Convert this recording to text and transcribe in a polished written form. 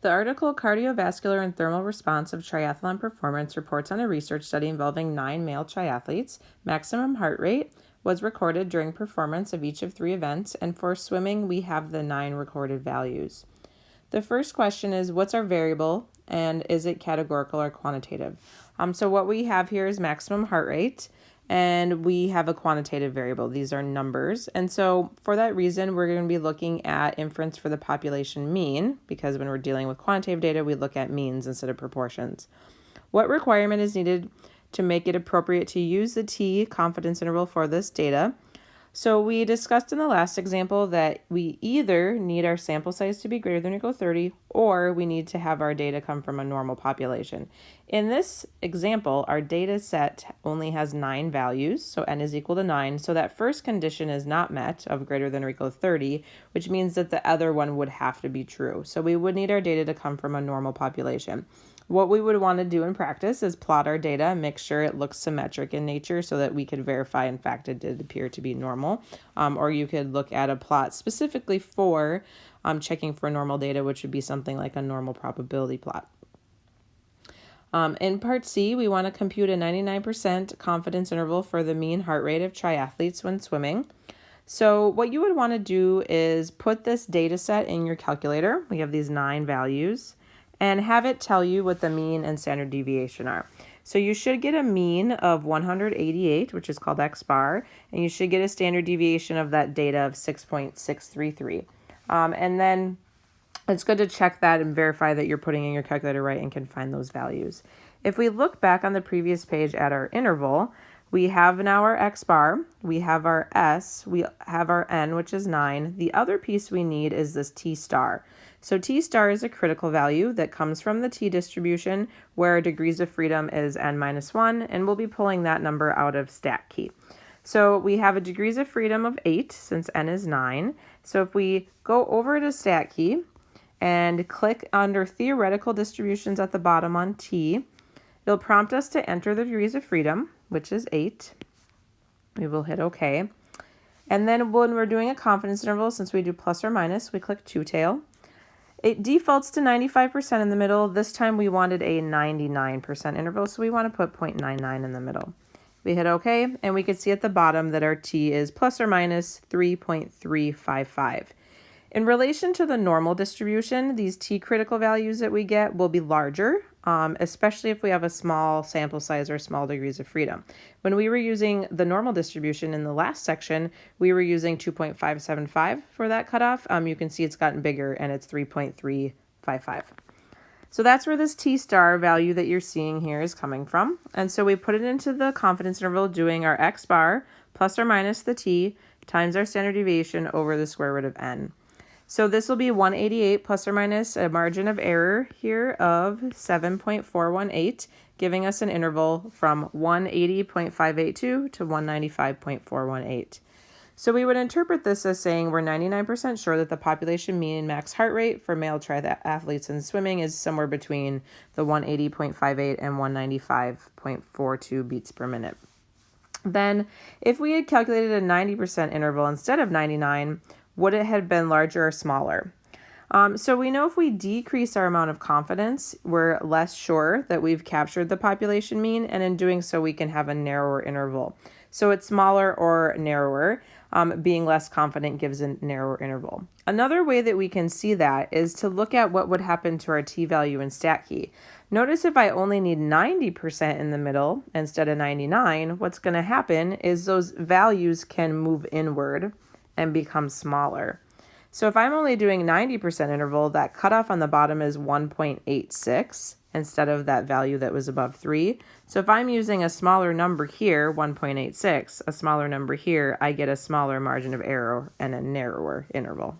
The article Cardiovascular and Thermal Response of Triathlon Performance reports on a research study involving 9 male triathletes. Maximum heart rate was recorded during performance of each of 3 events, and for swimming, we have the 9 recorded values. The first question is, what's our variable, and is it categorical or quantitative? So what we have here is maximum heart rate, and we have a quantitative variable. These are numbers. And so for that reason, we're going to be looking at inference for the population mean, because when we're dealing with quantitative data, we look at means instead of proportions. What requirement is needed to make it appropriate to use the t confidence interval for this data? So we discussed in the last example that we either need our sample size to be greater than or equal to 30, or we need to have our data come from a normal population. In this example, our data set only has 9 values, so n is equal to 9. So that first condition is not met of greater than or equal to 30, which means that the other one would have to be true. So we would need our data to come from a normal population. What we would want to do in practice is plot our data, make sure it looks symmetric in nature so that we could verify, in fact, it did appear to be normal. Or you could look at a plot specifically for checking for normal data, which would be something like a normal probability plot. In part C, we want to compute a 99% confidence interval for the mean heart rate of triathletes when swimming. So what you would want to do is put this data set in your calculator. We have these 9 values, and have it tell you what the mean and standard deviation are. So you should get a mean of 188, which is called X bar, and you should get a standard deviation of that data of 6.633. And then it's good to check that and verify that you're putting in your calculator right and can find those values. If we look back on the previous page at our interval, we have now our X bar, we have our S, we have our N, which is 9. The other piece we need is this T star. So T star is a critical value that comes from the T distribution where degrees of freedom is n minus 1, and we'll be pulling that number out of StatKey. So we have a degrees of freedom of 8 since n is 9. So if we go over to StatKey and click under theoretical distributions at the bottom on T, it'll prompt us to enter the degrees of freedom, which is 8. We will hit OK. And then when we're doing a confidence interval, since we do plus or minus, we click two-tail. It defaults to 95% in the middle. This time we wanted a 99% interval, so we want to put 0.99 in the middle. We hit OK, and we can see at the bottom that our t is plus or minus 3.355. In relation to the normal distribution, these t critical values that we get will be larger, especially if we have a small sample size or small degrees of freedom. When we were using the normal distribution in the last section, we were using 2.575 for that cutoff. You can see it's gotten bigger and it's 3.355. So that's where this T star value that you're seeing here is coming from. And so we put it into the confidence interval doing our X bar plus or minus the T times our standard deviation over the square root of n. So this will be 188 plus or minus a margin of error here of 7.418, giving us an interval from 180.582 to 195.418. So we would interpret this as saying we're 99% sure that the population mean max heart rate for male triathletes in swimming is somewhere between the 180.58 and 195.42 beats per minute. Then if we had calculated a 90% interval instead of 99, would it have been larger or smaller? So we know if we decrease our amount of confidence, we're less sure that we've captured the population mean, and in doing so, we can have a narrower interval. So it's smaller or narrower. Being less confident gives a narrower interval. Another way that we can see that is to look at what would happen to our t-value in StatKey. Notice if I only need 90% in the middle instead of 99, what's going to happen is those values can move inward and become smaller. So if I'm only doing 90% interval, that cutoff on the bottom is 1.86 instead of that value that was above 3. So if I'm using a smaller number here, 1.86, a smaller number here, I get a smaller margin of error and a narrower interval.